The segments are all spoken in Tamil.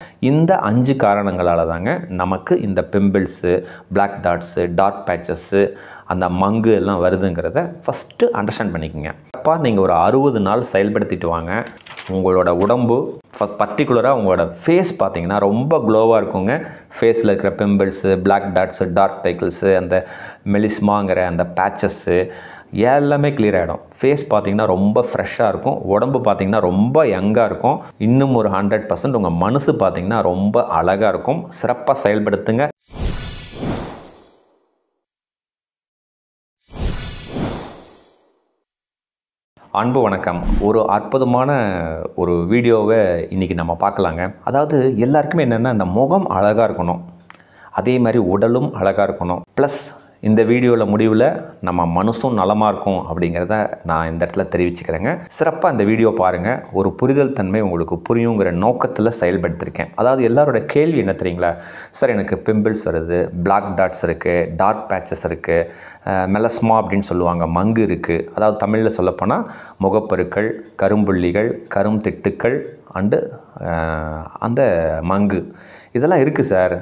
இந்த 5 காரணங்களால தாங்க நமக்கு இந்த பிம்பிள்ஸு, பிளாக் டாட்ஸு, டார்க் பேட்சஸ்ஸு, அந்த மங்கு எல்லாம் வருதுங்கிறத ஃபஸ்ட்டு அண்டர்ஸ்டாண்ட் பண்ணிக்கோங்க. அப்போ நீங்கள் ஒரு 60 நாள் செயல்படுத்திட்டு வாங்க. உங்களோட உடம்பு பர்டிகுலராக உங்களோட ஃபேஸ் பார்த்தீங்கன்னா ரொம்ப க்ளோவாக இருக்குங்க. ஃபேஸில் இருக்கிற பிம்பிள்ஸு, பிளாக் டாட்ஸு, டார்க் டைக்கிள்ஸு, அந்த மெலிஸ்மாங்கிற அந்த பேட்சஸ்ஸு எல்லாமே கிளியர் ஆகிடும். ஃபேஸ் பார்த்திங்கன்னா ரொம்ப ஃப்ரெஷ்ஷாக இருக்கும். உடம்பு பார்த்திங்கன்னா ரொம்ப யங்காக இருக்கும். இன்னும் ஒரு 100% உங்கள் மனசு பார்த்திங்கன்னா ரொம்ப அழகாக இருக்கும். சிறப்பாக செயல்படுத்துங்க. அன்பு வணக்கம். ஒரு அற்புதமான ஒரு வீடியோவை இன்றைக்கி நம்ம பார்க்கலாங்க. அதாவது எல்லாருக்குமே என்னென்னா இந்த முகம் அழகாக இருக்கணும், அதே மாதிரி உடலும் அழகாக இருக்கணும். ப்ளஸ் இந்த வீடியோவில் முடிவில் நம்ம மனசும் நலமாக இருக்கும் அப்படிங்கிறத நான் இந்த இடத்துல தெரிவிச்சுக்கிறேங்க. சிறப்பாக இந்த வீடியோ பாருங்கள். ஒரு புரிதல் தன்மை உங்களுக்கு புரியுங்கிற நோக்கத்தில் செயல்படுத்திருக்கேன். அதாவது எல்லாரோட கேள்வி என்ன தெரியுங்களா? சார் எனக்கு பிம்பிள்ஸ் வருது, பிளாக் டாட்ஸ் இருக்குது, டார்க் பேட்சஸ் இருக்குது, மெலஸ்மா அப்படின்னு சொல்லுவாங்க, மங்கு இருக்குது. அதாவது தமிழில் சொல்லப்போனால் முகப்பருக்கள், கரும்புள்ளிகள், கரும் திட்டுக்கள் அண்டு அந்த மங்கு இதெல்லாம் இருக்குது சார்.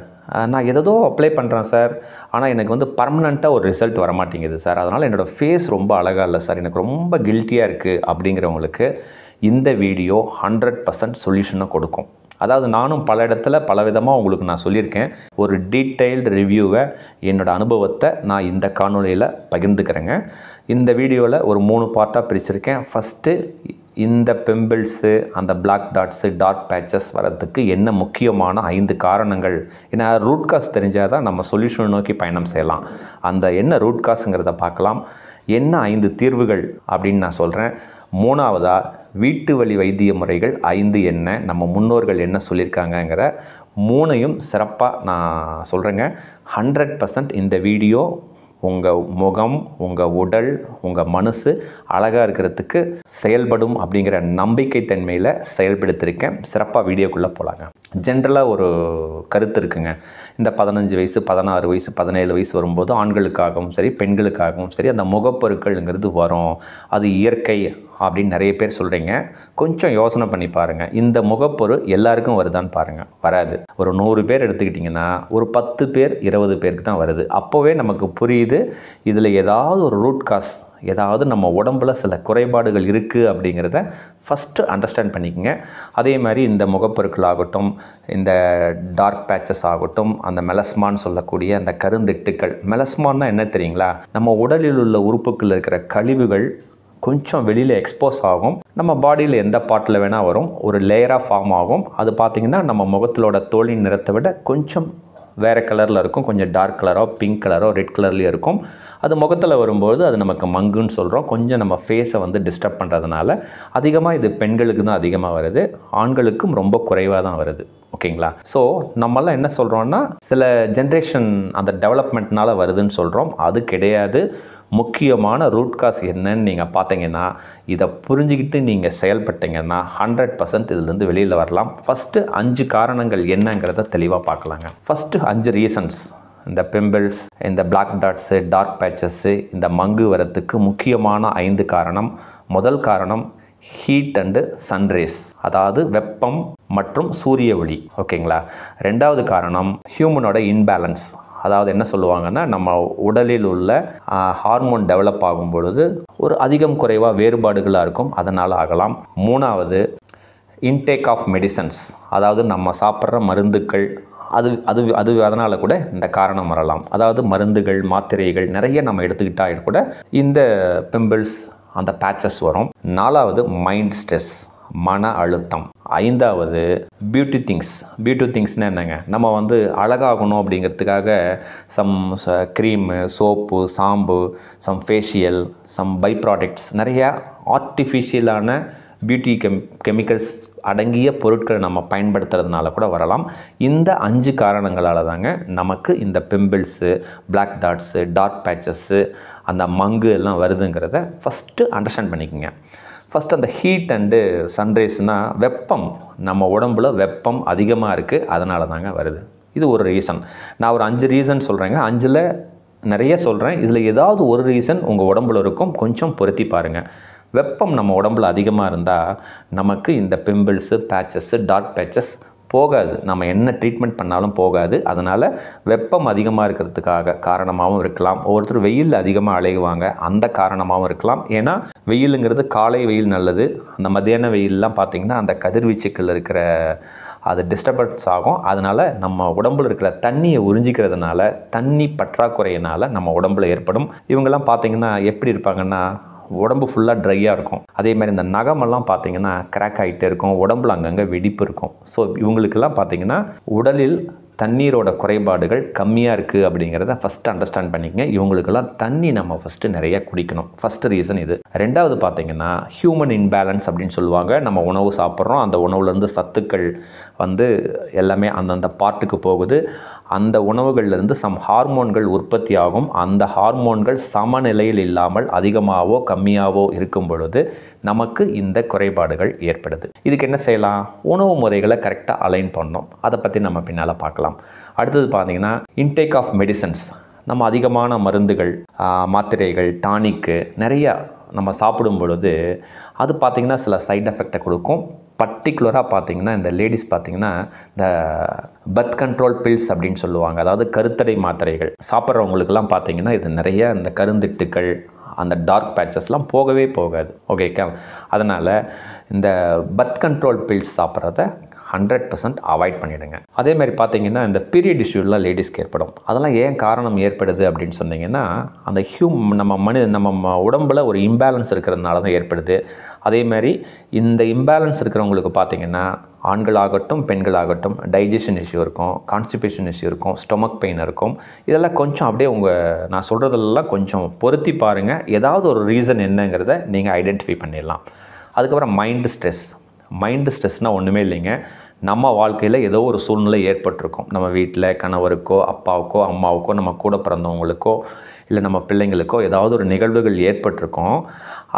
நான் ஏதோ அப்ளை பண்ணுறேன் சார், ஆனால் எனக்கு வந்து பர்மனெண்ட்டாக ஒரு ரிசல்ட் வர மாட்டேங்குது சார். அதனால் என்னோடய ஃபேஸ் ரொம்ப அழகாக இல்லை சார், எனக்கு ரொம்ப கில்ட்டியாக இருக்குது அப்படிங்கிறவங்களுக்கு இந்த வீடியோ 100% சொல்யூஷனை கொடுக்கும். அதாவது நானும் பல இடத்துல பல விதமாக உங்களுக்கு நான் சொல்லியிருக்கேன். ஒரு டீட்டெயில்டு ரிவ்யூவை, என்னோடய அனுபவத்தை நான் இந்த காணொலியில் பகிர்ந்துக்கிறேங்க. இந்த வீடியோவில் ஒரு 3 பார்ட்டாக பிரிச்சிருக்கேன். ஃபஸ்ட்டு இந்த பிம்பிள்ஸு, அந்த பிளாக் டாட்ஸு, டார்க் பேட்சஸ் வரதுக்கு என்ன முக்கியமான 5 காரணங்கள். ஏன்னா ரூட் காஸ் தெரிஞ்சால் தான் நம்ம சொல்யூஷனை நோக்கி பயணம் செய்யலாம். அந்த என்ன ரூட் காஸுங்கிறத பார்க்கலாம். என்ன 5 தீர்வுகள் அப்படின்னு நான் சொல்கிறேன். 3வதாக வீட்டு வழி வைத்திய முறைகள் 5 என்ன, நம்ம முன்னோர்கள் என்ன சொல்லியிருக்காங்கங்கிற 3யும் சிறப்பாக நான் சொல்கிறேங்க. 100% இந்த வீடியோ உங்கள் முகம், உங்கள் உடல், உங்கள் மனசு அழகாக இருக்கிறதுக்கு செயல்படும் அப்படிங்கிற நம்பிக்கை தன்மையில் செயல்படுத்தியிருக்கேன். சிறப்பாக வீடியோக்குள்ளே போகலாங்க. ஜென்ரலாக ஒரு கருத்து இருக்குங்க. இந்த 15 வயசு, 16 வயசு, 17 வயசு வரும்போது ஆண்களுக்காகவும் சரி பெண்களுக்காகவும் சரி அந்த முகப்பொருட்கள்ங்கிறது வரும், அது இயற்கை அப்படின்னு நிறைய பேர் சொல்கிறீங்க. கொஞ்சம் யோசனை பண்ணி பாருங்கள். இந்த முகப்பொரு எல்லாருக்கும் வருதான்னு பாருங்கள். வராது. ஒரு 100 பேர் எடுத்துக்கிட்டிங்கன்னா ஒரு 10 பேர் 20 பேருக்கு தான் வருது. அப்போவே நமக்கு புரியுது இதில் ஏதாவது ஒரு ரூட் காஸ், ஏதாவது நம்ம உடம்புல சில குறைபாடுகள் இருக்குது அப்படிங்கிறத ஃபஸ்ட்டு அண்டர்ஸ்டாண்ட் பண்ணிக்கோங்க. அதே மாதிரி இந்த முகப்பொருட்கள் ஆகட்டும், இந்த டார்க் பேட்சஸ் ஆகட்டும், அந்த மெலஸ்மான்னு சொல்லக்கூடிய அந்த கருந்திட்டுக்கள். மெலஸ்மான்னா என்ன தெரியுங்களா? நம்ம உடலில் உள்ள உறுப்புகளில் இருக்கிற கழிவுகள் கொஞ்சம் வெளியில் எக்ஸ்போஸ் ஆகும். நம்ம பாடியில் எந்த பார்ட்டில் வேணால் வரும், ஒரு லேயராக ஃபார்ம் ஆகும். அது பார்த்திங்கன்னா நம்ம முகத்திலோட தோலின் நிறத்தை விட கொஞ்சம் வேறு கலரில் இருக்கும். கொஞ்சம் டார்க் கலரோ, பிங்க் கலரோ, ரெட் கலர்லேயும் இருக்கும். அது முகத்தில் வரும்போது அது நமக்கு மங்குன்னு சொல்கிறோம். கொஞ்சம் நம்ம ஃபேஸை வந்து டிஸ்டர்ப் பண்ணுறதுனால அதிகமாக இது பெண்களுக்கு தான் அதிகமாக வருது, ஆண்களுக்கும் ரொம்ப குறைவாக தான் வருது. ஓகேங்களா? ஸோ நம்மளாம் என்ன சொல்கிறோன்னா சில ஜென்ரேஷன் அந்த டெவலப்மெண்ட்னால வருதுன்னு சொல்கிறோம். அது கிடையாது. முக்கியமான ரூட் காஸ் என்னன்னு நீங்கள் பார்த்தீங்கன்னா, இதை புரிஞ்சுக்கிட்டு நீங்கள் செயல்பட்டீங்கன்னா 100% இதிலேருந்து வெளியில் வரலாம். ஃபஸ்ட்டு 5 காரணங்கள் என்னங்கிறத தெளிவாக பார்க்கலாங்க. First 5 reasons. இந்த பிம்பிள்ஸ், இந்த பிளாக் டாட்ஸு, டார்க் பேட்சஸ்ஸு, இந்த மங்கு வரத்துக்கு முக்கியமான 5 காரணம். முதல் காரணம் ஹீட் அண்டு சன்ரேஸ், அதாவது வெப்பம் மற்றும் சூரிய ஒளி. ஓகேங்களா? 2வது காரணம் ஹியூமனோட இன்பேலன்ஸ். அதாவது என்ன சொல்லுவாங்கன்னா, நம்ம உடலில் உள்ள ஹார்மோன் டெவலப் ஆகும் பொழுது ஒரு அதிகம் குறைவாக வேறுபாடுகளாக இருக்கும், அதனால் ஆகலாம். 3வது இன்டேக் ஆஃப் மெடிசன்ஸ், அதாவது நம்ம சாப்பிட்ற மருந்துகள், அது அதனால் கூட இந்த காரணம் வரலாம். அதாவது மருந்துகள், மாத்திரைகள் நிறைய நம்ம எடுத்துக்கிட்டால் கூட இந்த பிம்பிள்ஸ், அந்த பேட்சஸ் வரும். 4வது மைண்ட் ஸ்ட்ரெஸ், மன அழுத்தம். 5வது பியூட்டி திங்ஸ். பியூட்டி திங்ஸ்னால் என்னங்க? நம்ம வந்து அழகாகணும் அப்படிங்கிறதுக்காக some cream, soap, shampoo, some facial, some பை ப்ராடக்ட்ஸ், நிறையா ஆர்டிஃபிஷியலான பியூட்டி கெமிக்கல்ஸ் அடங்கிய பொருட்களை நம்ம பயன்படுத்துறதுனால கூட வரலாம். இந்த 5 காரணங்களால் தாங்க நமக்கு இந்த பிம்பிள்ஸு, பிளாக் டாட்ஸு, டார்க் பேட்சஸ்ஸு, அந்த மங்கு எல்லாம் வருதுங்கிறத ஃபஸ்ட்டு அண்டர்ஸ்டாண்ட் பண்ணிக்கோங்க. ஃபஸ்ட்டு அந்த ஹீட் அண்டு சன்ரைஸ்னால் வெப்பம், நம்ம உடம்புல வெப்பம் அதிகமாக இருக்குது, அதனால தாங்க வருது. இது ஒரு ரீசன். நான் ஒரு 5 ரீசன் சொல்கிறேங்க. 5ல் நிறைய சொல்கிறேன். இதில் ஏதாவது ஒரு ரீசன் உங்கள் உடம்புல இருக்கும். கொஞ்சம் பொருத்தி பாருங்கள். வெப்பம் நம்ம உடம்புல அதிகமாக இருந்தால் நமக்கு இந்த பிம்பிள்ஸு, பேட்சஸ்ஸு, டார்க் பேட்சஸ் போகாது. நம்ம என்ன ட்ரீட்மெண்ட் பண்ணாலும் போகாது. அதனால் வெப்பம் அதிகமாக இருக்கிறதுக்காக காரணமாகவும் இருக்கலாம். ஒவ்வொருத்தர் வெயில் அதிகமாக அலைவாங்க, அந்த காரணமாகவும் இருக்கலாம். ஏன்னா வெயிலுங்கிறது காலை வெயில் நல்லது. அந்த மத்தியான வெயிலெலாம் பார்த்திங்கன்னா அந்த கதிர்வீச்சுக்கள் இருக்கிற அது டிஸ்டர்பன்ஸ் ஆகும். அதனால் நம்ம உடம்பில் இருக்கிற தண்ணியை உறிஞ்சிக்கிறதுனால தண்ணி பற்றாக்குறையினால் நம்ம உடம்பில் ஏற்படும். இவங்கெல்லாம் பார்த்திங்கன்னா எப்படி இருப்பாங்கன்னா உடம்பு ஃபுல்லாக ட்ரையாக இருக்கும். அதே மாதிரி இந்த நகமெல்லாம் பார்த்திங்கன்னா கிராக் ஆகிட்டே இருக்கும், உடம்புல அங்கங்கே வெடிப்பு இருக்கும். ஸோ இவங்களுக்கெல்லாம் பார்த்திங்கன்னா உடலில் தண்ணீரோட குறைபாடுகள் கம்மியாக இருக்குது அப்படிங்கிறத ஃபஸ்ட்டு அண்டர்ஸ்டாண்ட் பண்ணிக்கங்க. இவங்களுக்கெல்லாம் தண்ணி நம்ம ஃபஸ்ட்டு நிறைய குடிக்கணும். ஃபஸ்ட்டு ரீசன் இது. ரெண்டாவது பார்த்திங்கன்னா ஹியூமன் இன்பேலன்ஸ் அப்படின்னு சொல்லுவாங்க. நம்ம உணவு சாப்பிட்றோம், அந்த உணவுலேருந்து சத்துக்கள் வந்து எல்லாமே அந்தந்த பார்ட்டுக்கு போகுது. அந்த உணவுகள்லேருந்து சம் ஹார்மோன்கள் உற்பத்தி ஆகும். அந்த ஹார்மோன்கள் சமநிலையில் இல்லாமல் அதிகமாகவோ கம்மியாகவோ இருக்கும் பொழுது நமக்கு இந்த குறைபாடுகள் ஏற்படுது. இதுக்கு என்ன செய்யலாம்? உணவு முறைகளை கரெக்டாக அலைன் பண்ணணும். அதை பற்றி நம்ம பின்னால் பார்க்கலாம். அடுத்தது பார்த்திங்கன்னா இன்டேக் ஆஃப் மெடிசன்ஸ். நம்ம அதிகமான மருந்துகள், மாத்திரைகள், டானிக்கு நிறையா நம்ம சாப்பிடும் பொழுது அது பார்த்திங்கன்னா சில சைட் எஃபெக்டை கொடுக்கும். பர்டிகுலராக பார்த்திங்கன்னா இந்த லேடிஸ் பார்த்திங்கன்னா இந்த பர்த் கண்ட்ரோல் பில்ஸ் அப்படின்னு சொல்லுவாங்க. அதாவது கருத்தடை மாத்திரைகள் சாப்பிட்றவங்களுக்கெல்லாம் பார்த்திங்கன்னா இது நிறைய இந்த கருந்திட்டுக்கள், அந்த டார்க் பேச்சஸ்லாம் போகவே போகாது. ஓகேக்கா? அதனால் இந்த பர்த் கண்ட்ரோல் பில்ஸ் சாப்பிட்றத 100% அவாய்ட் பண்ணிவிடுங்க. அதே மாதிரி பார்த்திங்கன்னா இந்த பீரியட் இஷ்யூலாம் லேடிஸ்க்கு ஏற்படும். அதெல்லாம் ஏன் காரணம் ஏற்படுது அப்படின்னு சொன்னிங்கன்னா அந்த நம்ம உடம்பில் ஒரு இம்பேலன்ஸ் இருக்கிறதுனால தான் ஏற்படுது. அதே மாதிரி இந்த இம்பேலன்ஸ் இருக்கிறவங்களுக்கு பார்த்திங்கன்னா ஆண்களாகட்டும் பெண்களாகட்டும் டைஜஷன் இஷ்யூ இருக்கும், கான்ஸ்டிபேஷன் இஷ்யூ இருக்கும், ஸ்டொமக் பெயின் இருக்கும். இதெல்லாம் கொஞ்சம் அப்படியே நான் சொல்கிறதெல்லாம் கொஞ்சம் பொருத்தி பாருங்கள். ஏதாவது ஒரு ரீசன் என்னங்கிறத நீங்கள் ஐடென்டிஃபை பண்ணிடலாம். அதுக்கப்புறம் மைண்டு ஸ்ட்ரெஸ்னால் ஒன்றுமே இல்லைங்க. நம்ம வாழ்க்கையில் ஏதோ ஒரு சூழ்நிலை ஏற்பட்டிருக்கும். நம்ம வீட்டில் கணவருக்கோ அப்பாவுக்கோ அம்மாவுக்கோ நம்ம கூட பிறந்தவங்களுக்கோ இல்லை நம்ம பிள்ளைங்களுக்கோ ஏதாவது ஒரு நிகழ்வுகள் ஏற்பட்டிருக்கும்.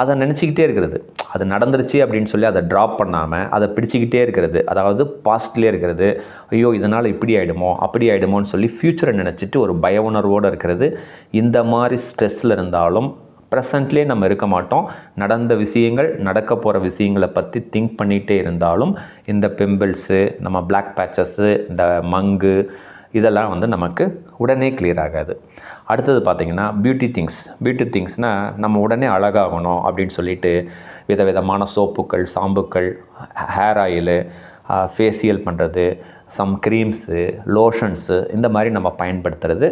அதை நினச்சிக்கிட்டே இருக்கிறது. அது நடந்துருச்சு அப்படின்னு சொல்லி அதை ட்ராப் பண்ணாமல் அதை பிடிச்சிக்கிட்டே இருக்கிறது. அதாவது பாஸ்ட்லேயே இருக்கிறது. ஐயோ இதனால் இப்படி ஆகிடுமோ அப்படி ஆகிடுமோன்னு சொல்லி ஃப்யூச்சரை நினச்சிட்டு ஒரு பய உணர்வோடு இருக்கிறது. இந்த மாதிரி ஸ்ட்ரெஸ்ஸில் இருந்தாலும் ப்ரெசண்ட்லேயே நம்ம இருக்க மாட்டோம். நடந்த விஷயங்கள், நடக்க போகிற விஷயங்களை பற்றி திங்க் பண்ணிகிட்டே இருந்தாலும் இந்த பிம்பிள்ஸு, நம்ம பிளாக் பேச்சஸ்ஸு, இந்த மங்கு இதெல்லாம் நமக்கு உடனே கிளியர் ஆகாது. அடுத்தது பார்த்திங்கன்னா பியூட்டி திங்ஸ்னால் நம்ம உடனே அழகாகணும் அப்படின்னு சொல்லிட்டு விதவிதமான சோப்புக்கள், சாம்புக்கள், ஹேர் ஆயிலு, ஃபேஷியல் பண்ணுறது, சம் க்ரீம்ஸு, லோஷன்ஸு இந்த மாதிரி நம்ம பயன்படுத்துகிறது.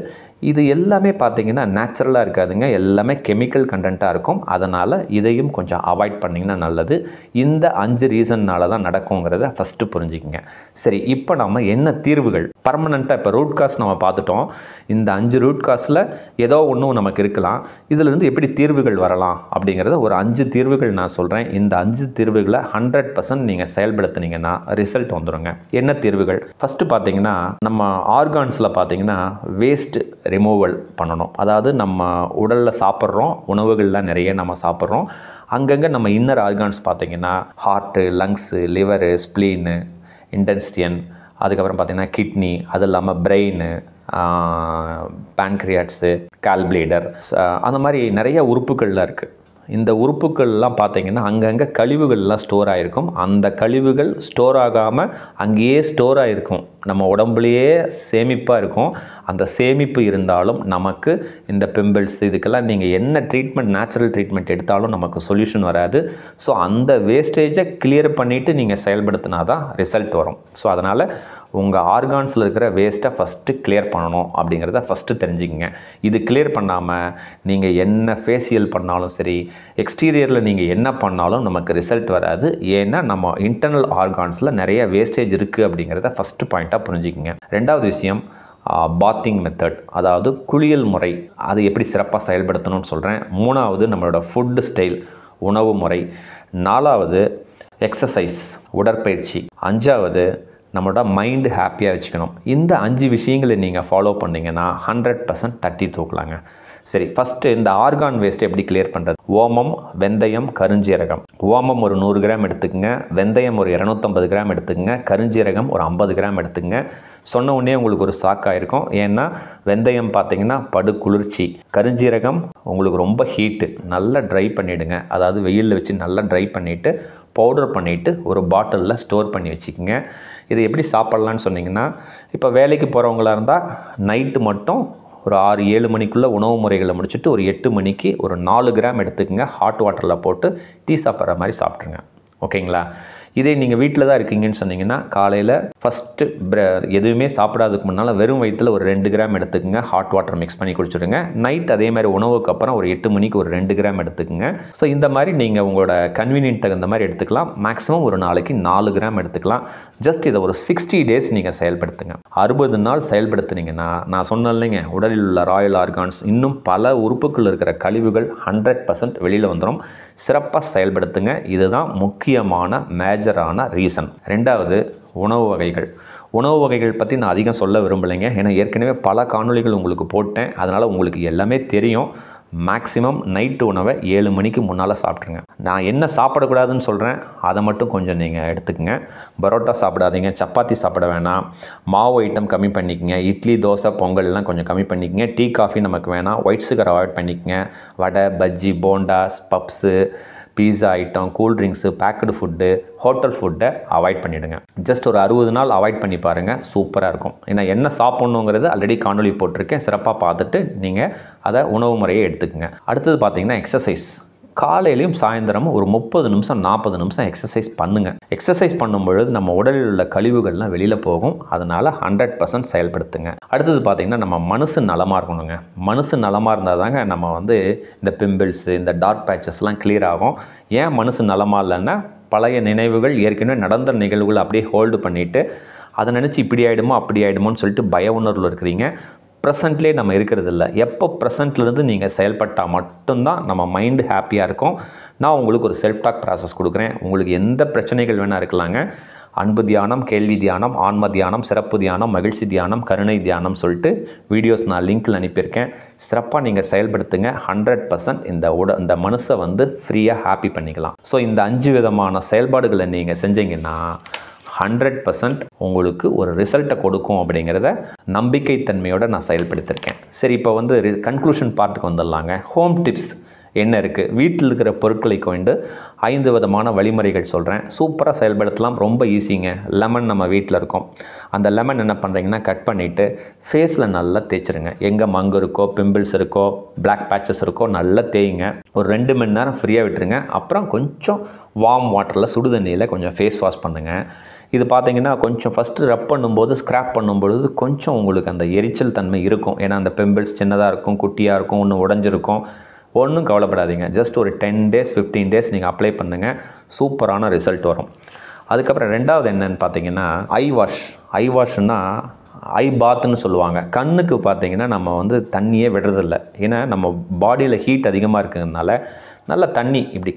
இது எல்லாமே பார்த்திங்கன்னா நேச்சுரலாக இருக்காதுங்க. எல்லாமே கெமிக்கல் கண்டென்ட்டாக இருக்கும். அதனால் இதையும் கொஞ்சம் அவாய்ட் பண்ணிங்கன்னா நல்லது. இந்த 5 ரீசன்னால் தான் நடக்குங்கிறத ஃபஸ்ட்டு புரிஞ்சுக்கிங்க. சரி, இப்போ நம்ம என்ன தீர்வுகள் பர்மனெண்ட்டாக இப்போ ரூட் காஸ் நம்ம பார்த்துட்டோம். இந்த 5 ரூட் காஸில் ஏதோ ஒன்றும் நமக்கு இருக்கலாம். இதிலிருந்து எப்படி தீர்வுகள் வரலாம் அப்படிங்கிறத ஒரு 5 தீர்வுகள் நான் சொல்கிறேன். இந்த 5 தீர்வுகளை 100% நீங்கள் செயல்படுத்தினீங்கன்னா ரிசல்ட் வந்துடுங்க. என்ன தீர்வுகள்? ஃபஸ்ட்டு பார்த்திங்கன்னா நம்ம ஆர்கான்ஸில் பார்த்திங்கன்னா வேஸ்ட் ரிமூவல் பண்ணணும். அதாவது நம்ம உடலில் சாப்பிட்றோம், உணவுகளில் நிறைய நம்ம சாப்பிட்றோம். அங்கங்கே நம்ம இன்னர் ஆர்கான்ஸ் பார்த்திங்கன்னா heart, lungs, liver, spleen, intestine, அதுக்கப்புறம் பார்த்திங்கன்னா கிட்னி, அது இல்லாமல் பிரெயின், பேன்க்ரியாட்ஸு, கால்பிளேடர், அந்த மாதிரி நிறைய உறுப்புகள்லாம் இருக்குது. இந்த உறுப்புகள்லாம் பார்த்திங்கன்னா அங்கங்கே கழிவுகள்லாம் ஸ்டோர் ஆகிருக்கும். அந்த கழிவுகள் ஸ்டோர் ஆகாமல் அங்கேயே ஸ்டோர் ஆகிருக்கும். நம்ம உடம்புலையே சேமிப்பாக இருக்கும். அந்த சேமிப்பு இருந்தாலும் நமக்கு இந்த பிம்பிள்ஸ் இதுக்கெல்லாம் நீங்கள் என்ன ட்ரீட்மெண்ட், நேச்சுரல் ட்ரீட்மெண்ட் எடுத்தாலும் நமக்கு சொல்யூஷன் வராது. ஸோ அந்த வேஸ்டேஜை கிளியர் பண்ணிவிட்டு நீங்கள் செயல்படுத்தினா தான் ரிசல்ட் வரும். ஸோ அதனால் உங்கள் ஆர்கான்ஸில் இருக்கிற வேஸ்ட்டை ஃபஸ்ட்டு கிளியர் பண்ணணும் அப்படிங்கிறத ஃபஸ்ட்டு தெரிஞ்சுக்கங்க. இது கிளியர் பண்ணாமல் நீங்கள் என்ன ஃபேஷியல் பண்ணாலும் சரி, எக்ஸ்டீரியரில் நீங்கள் என்ன பண்ணாலும் நமக்கு ரிசல்ட் வராது. ஏன்னா நம்ம இன்டர்னல் ஆர்கான்ஸில் நிறைய வேஸ்டேஜ் இருக்குது அப்படிங்கிறத ஃபஸ்ட்டு பாயிண்ட்டாக புரிஞ்சுக்கங்க. ரெண்டாவது விஷயம் பாத்திங் மெத்தட், அதாவது குளியல் முறை, அது எப்படி சிறப்பாக செயல்படுத்தணும்னு சொல்கிறேன். மூணாவது நம்மளோட ஃபுட்டு ஸ்டைல், உணவு முறை. நாலாவது எக்ஸசைஸ், உடற்பயிற்சி. அஞ்சாவது நம்மளோட மைண்டு ஹாப்பியாக வச்சுக்கணும். இந்த 5 விஷயங்களை நீங்கள் ஃபாலோ பண்ணிங்கன்னா 100% தட்டி தூக்கலாங்க. சரி, ஃபஸ்ட்டு இந்த ஆர்கான் வேஸ்ட்டை எப்படி கிளியர் பண்ணுறது? ஓமம், வெந்தயம், கருஞ்சீரகம். ஓமம் ஒரு 100 கிராம் எடுத்துக்கங்க, வெந்தயம் ஒரு 250 கிராம் எடுத்துக்கங்க, கருஞ்சீரகம் ஒரு 50 கிராம் எடுத்துக்கங்க. சொன்ன உடனே உங்களுக்கு ஒரு ஷாக்காயிருக்கும். ஏன்னா வெந்தயம் பார்த்திங்கன்னா படு குளிர்ச்சி, கருஞ்சீரகம் உங்களுக்கு ரொம்ப ஹீட்டு. நல்லா ட்ரை பண்ணிவிடுங்க. அதாவது வெயிலில் வச்சு நல்லா ட்ரை பண்ணிவிட்டு பவுடர் பண்ணிவிட்டு ஒரு பாட்டிலில் ஸ்டோர் பண்ணி வச்சுக்கோங்க. இது எப்படி சாப்பிட்லான்னு சொன்னிங்கன்னா, இப்போ வேலைக்கு போகிறவங்களா இருந்தால் நைட்டு மட்டும் ஒரு 6-7 மணிக்குள்ளே உணவு முறைகளை முடிச்சுட்டு ஒரு 8 மணிக்கு ஒரு 4 கிராம் எடுத்துக்கங்க. ஹாட் வாட்டரில் போட்டு டீ சாப்பிட்ற மாதிரி சாப்பிட்ருங்க. ஓகேங்களா? இதே நீங்கள் வீட்டில் தான் இருக்கீங்கன்னு சொன்னீங்கன்னா, காலையில் ஃபஸ்ட்டு எதுவுமே சாப்பிடாததுக்கு முன்னால் வெறும் வயிற்றில் ஒரு 2 கிராம் எடுத்துக்கங்க. ஹாட் வாட்டர் மிக்ஸ் பண்ணி குடிச்சுடுங்க. நைட் அதே மாதிரி உணவுக்கு அப்புறம் ஒரு 8 மணிக்கு ஒரு 2 கிராம் எடுத்துக்கங்க. ஸோ இந்த மாதிரி நீங்கள் உங்களோட கன்வீனியன்ட் தகுந்த மாதிரி எடுத்துக்கலாம். மேக்ஸிமம் ஒரு நாளைக்கு 4 கிராம் எடுத்துக்கலாம். ஜஸ்ட் இதை ஒரு 60 டேஸ் நீங்கள் செயல்படுத்துங்க. 60 நாள் செயல்படுத்துனீங்கன்னா, நான் சொன்னேன் இல்லைங்க, உடலில் உள்ள ராயல் ஆர்கான்ஸ் இன்னும் பல உறுப்புகள் இருக்கிற கழிவுகள் 100% வெளியில் வந்துடும். சிறப்பாக செயல்படுத்துங்க. இதுதான் முக்கியமான மேஜரான ரீசன். ரெண்டாவது, உணவு வகைகள். உணவு வகைகள் பற்றி நான் அதிகம் சொல்ல விரும்பலைங்க. ஏன்னா ஏற்கனவே பல காணொளிகள் உங்களுக்கு போட்டேன். அதனால் உங்களுக்கு எல்லாமே தெரியும். மேக்ஸிமம் நைட்டு உணவை 7 மணிக்கு முன்னால் சாப்பிட்ருங்க. நான் என்ன சாப்பிடக்கூடாதுன்னு சொல்கிறேன் அதை மட்டும் கொஞ்சம் நீங்கள் எடுத்துக்கங்க. பரோட்டா சாப்பிடாதீங்க, சப்பாத்தி சாப்பிட வேணாம், மாவு ஐட்டம் கம்மி பண்ணிக்கங்க, இட்லி தோசை பொங்கல்லாம் கொஞ்சம் கம்மி பண்ணிக்கங்க, டீ காஃபி நமக்கு வேணாம், ஒயிட் சுகர் அவாய்ட் பண்ணிக்கங்க, வடை பஜ்ஜி போண்டாஸ் puffs pizza item, cool drinks, packed food, hotel ஃபுட்டை அவாய்ட் பண்ணிவிடுங்க. ஜஸ்ட் ஒரு 60 நாள் அவாய்ட் பண்ணி பாருங்கள். சூப்பராக இருக்கும். ஏன்னா என்ன சாப்பிட்ணுங்கிறது ஆல்ரெடி காணொலி போட்டிருக்கேன். சிறப்பாக பார்த்துட்டு நீங்கள் அதை உணவு முறையை எடுத்துக்கங்க. அடுத்தது பார்த்தீங்கன்னா எக்ஸசைஸ். காலையிலையும் சாயந்தரமும் ஒரு 30 நிமிஷம் 40 நிமிஷம் எக்ஸசைஸ் பண்ணுங்கள். எக்ஸசைஸ் பண்ணும்பொழுது நம்ம உடலில் உள்ள கழிவுகள்லாம் வெளியில் போகும். அதனால் 100% செயல்படுத்துங்க. அடுத்தது பார்த்திங்கன்னா நம்ம மனசு நலமாக இருக்கணுங்க. மனசு நலமாக இருந்தால் தாங்க நம்ம இந்த பிம்பிள்ஸு, இந்த டார்க் பேச்சஸ்லாம் கிளியர் ஆகும். ஏன் மனசு நலமாக இல்லைன்னா, பழைய நினைவுகள், ஏற்கனவே நடந்த நிகழ்வுகளை அப்படியே ஹோல்டு பண்ணிவிட்டு அதை நினச்சி இப்படி ஆகிடுமோ அப்படி ஆகிடுமோன்னு சொல்லிட்டு பய உணர்வில் இருக்கிறீங்க. ப்ரெசண்ட்லேயே நம்ம இருக்கிறது இல்லை. எப்போ ப்ரெசண்ட்லேருந்து நீங்கள் செயல்பட்டால் மட்டும்தான் நம்ம மைண்டு ஹாப்பியாக இருக்கும். நான் உங்களுக்கு ஒரு செல்ஃப் டாக் ப்ராசஸ் கொடுக்குறேன். உங்களுக்கு எந்த பிரச்சனைகள் வேணால் இருக்கலாங்க. அன்பு தியானம், கேள்வி தியானம், ஆன்ம தியானம், சிறப்பு தியானம், மகிழ்ச்சி தியானம், கருணை தியானம் சொல்லிட்டு வீடியோஸ் நான் லிங்க்கில் அனுப்பியிருக்கேன். சிறப்பாக நீங்கள் செயல்படுத்துங்க. 100% இந்த மனசை ஃப்ரீயாக ஹாப்பி பண்ணிக்கலாம். ஸோ இந்த 5 விதமான செயல்பாடுகளை நீங்கள் செஞ்சீங்கன்னா 100% உங்களுக்கு ஒரு ரிசல்ட்டை கொடுக்கும் அப்படிங்கிறத நம்பிக்கை தன்மையோடு நான் செயல்படுத்தியிருக்கேன். சரி, இப்போ கன்க்ளூஷன் பார்ட்டுக்கு வந்துடலாங்க. ஹோம் டிப்ஸ் என்ன இருக்குது? வீட்டில் இருக்கிற பொருட்களை கொண்டு 5 விதமான வழிமுறைகள் சொல்கிறேன். சூப்பராக செயல்படுத்தலாம். ரொம்ப ஈஸிங்க. லெமன் நம்ம வீட்டில் இருக்கும். அந்த லெமன் என்ன பண்ணுறீங்கன்னா, கட் பண்ணிவிட்டு ஃபேஸில் நல்லா தேய்ச்சிருங்க. எங்கே மங்கு இருக்கோ, பிம்பிள்ஸ் இருக்கோ, பிளாக் பேச்சஸ் இருக்கோ நல்லா தேய்ங்க. ஒரு 2 மணி நேரம் ஃப்ரீயாக விட்டுருங்க. அப்புறம் கொஞ்சம் வார்ம் வாட்டரில், சுடு தண்ணியில் கொஞ்சம் ஃபேஸ் வாஷ் பண்ணுங்கள். இது பார்த்தீங்கன்னா கொஞ்சம் ஃபஸ்ட்டு ரப் பண்ணும்போது, ஸ்க்ராப் பண்ணும்பொழுது கொஞ்சம் உங்களுக்கு அந்த எரிச்சல் தன்மை இருக்கும். ஏன்னா அந்த பிம்பிள்ஸ் சின்னதாக இருக்கும், குட்டியாக இருக்கும், ஒன்று உடஞ்சிருக்கும். ஒன்றும் கவலைப்படாதீங்க. ஜஸ்ட் ஒரு 10 டேஸ் 15 டேஸ் நீங்கள் அப்ளை பண்ணுங்கள். சூப்பரான ரிசல்ட் வரும். அதுக்கப்புறம் ரெண்டாவது என்னன்னு பார்த்தீங்கன்னா ஐ வாஷ்னா ஐ பாத்துன்னு சொல்லுவாங்க. கண்ணுக்கு பார்த்தீங்கன்னா நம்ம தண்ணியே விடுறதில்ல. ஏன்னா நம்ம பாடியில் ஹீட் அதிகமாக இருக்கிறதுனால நல்லா தண்ணி இப்படி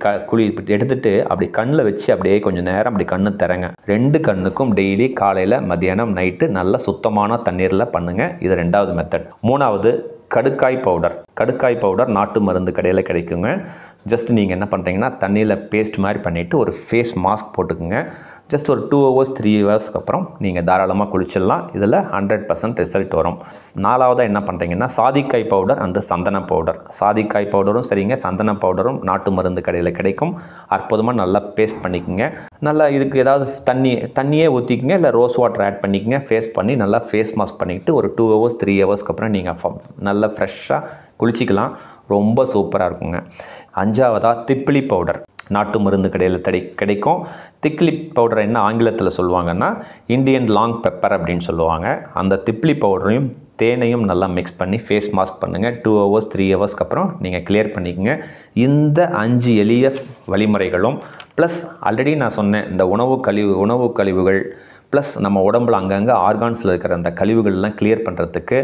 இப்படி எடுத்துகிட்டு அப்படி கண்ணில் வச்சு அப்படியே கொஞ்சம் நேரம் அப்படி கண்ணு திறங்க. 2 கண்ணுக்கும் டெய்லி காலையில், மத்தியானம், நைட்டு நல்லா சுத்தமான தண்ணீரில் பண்ணுங்கள். இது 2வது மெத்தட். 3வது கடுக்காய் பவுடர் நாட்டு மருந்து கடையில் கிடைக்குங்க. ஜஸ்ட் நீங்கள் என்ன பண்ணுறீங்கன்னா, தண்ணியில் பேஸ்ட் மாதிரி பண்ணிவிட்டு ஒரு ஃபேஸ் மாஸ்க் போட்டுக்குங்க. ஜஸ்ட் ஒரு 2 hours 3 ஹவர்ஸ்க்கு அப்புறம் நீங்கள் தாராளமாக குளிச்சிடலாம். இதில் 100% ரிசல்ட் வரும். 4வதாக என்ன பண்ணுறீங்கன்னா, சாதிக்காய் பவுடர் அண்டு சந்தன பவுடர். சாதிக்காய் பவுடரும் சரிங்க, சந்தன பவுடரும் நாட்டு மருந்து கடையில் கிடைக்கும். அற்புதமாக நல்லா பேஸ்ட் பண்ணிக்கோங்க. நல்லா இதுக்கு ஏதாவது தண்ணியே ஊற்றிக்குங்க, இல்லை ரோஸ் வாட்டர் ஆட் பண்ணிக்கோங்க. ஃபேஸ் பண்ணி நல்லா ஃபேஸ் மாஸ்க் பண்ணிவிட்டு ஒரு 2 hours 3 ஹவர்ஸ்க்கு அப்புறம் நீங்கள் நல்லா ஃப்ரெஷ்ஷாக குளிச்சிக்கலாம். ரொம்ப சூப்பராக இருக்குங்க. 5வதாக திப்பிலி பவுடர் நாட்டு மருந்து கடையில் கிடைக்கும். திப்பிலி பவுடர் என்ன ஆங்கிலத்தில் சொல்லுவாங்கன்னா, இந்தியன் லாங் பெப்பர் அப்படின்னு சொல்லுவாங்க. அந்த திப்பிலி பவுடரையும் தேனையும் நல்லா மிக்ஸ் பண்ணி ஃபேஸ் மாஸ்க் பண்ணுங்கள். 2 hours 3 ஹவர்ஸ்க்கு அப்புறம் நீங்கள் கிளியர் பண்ணிக்கோங்க. இந்த 5 எளிய வழிமுறைகளும் ப்ளஸ் ஆல்ரெடி நான் சொன்னேன், இந்த உணவு கழிவுகள் ப்ளஸ் நம்ம உடம்புல அங்கங்கே ஆர்கான்ஸில் இருக்கிற அந்த கழிவுகள்லாம் கிளியர் பண்ணுறதுக்கு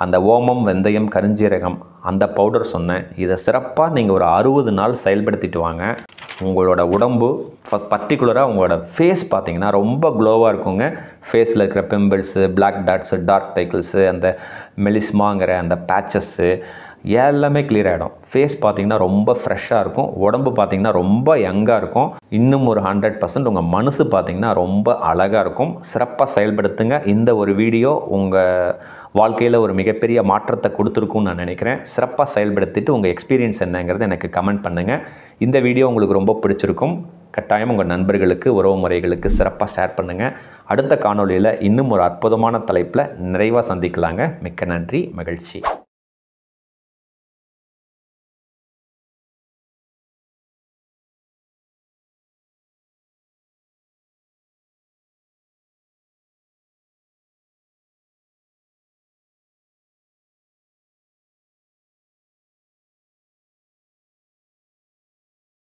அந்த ஓமம், வெந்தயம், கருஞ்சீரகம் அந்த பவுடர் சொன்னேன். இதை சிறப்பாக நீங்கள் ஒரு 60 நாள் செயல்படுத்திட்டு வாங்க. உங்களோட உடம்பு பர்டிகுலராக உங்களோட ஃபேஸ் பார்த்திங்கன்னா ரொம்ப க்ளோவாக இருக்குங்க. ஃபேஸில் இருக்கிற பிம்பிள்ஸு, பிளாக் டாட்ஸு, டார்க் டைக்கிள்ஸு, அந்த மெலிஸ்மாங்கிற அந்த பேச்சஸ்ஸு எல்லாமே கிளியர் ஆகிடும். ஃபேஸ் பார்த்திங்கன்னா ரொம்ப ஃப்ரெஷ்ஷாக இருக்கும். உடம்பு பார்த்திங்கன்னா ரொம்ப யங்காக இருக்கும். இன்னும் ஒரு 100% உங்கள் மனசு பார்த்திங்கன்னா ரொம்ப அழகாக இருக்கும். சிறப்பாக செயல்படுத்துங்க. இந்த ஒரு வீடியோ உங்கள் வாழ்க்கையில் ஒரு மிகப்பெரிய மாற்றத்தை கொடுத்துருக்குன்னு நான் நினைக்கிறேன். சிறப்பாக செயல்படுத்திட்டு உங்கள் எக்ஸ்பீரியன்ஸ் என்னங்கிறது எனக்கு கமெண்ட் பண்ணுங்கள். இந்த வீடியோ உங்களுக்கு ரொம்ப பிடிச்சிருக்கும். கட்டாயம் உங்கள் நண்பர்களுக்கு, உறவு முறைகளுக்கு சிறப்பாக ஷேர் பண்ணுங்கள். அடுத்த காணொளியில் இன்னும் ஒரு அற்புதமான தலைப்பில் நிறைவாக சந்திக்கலாங்க. மிக்க நன்றி, மகிழ்ச்சி.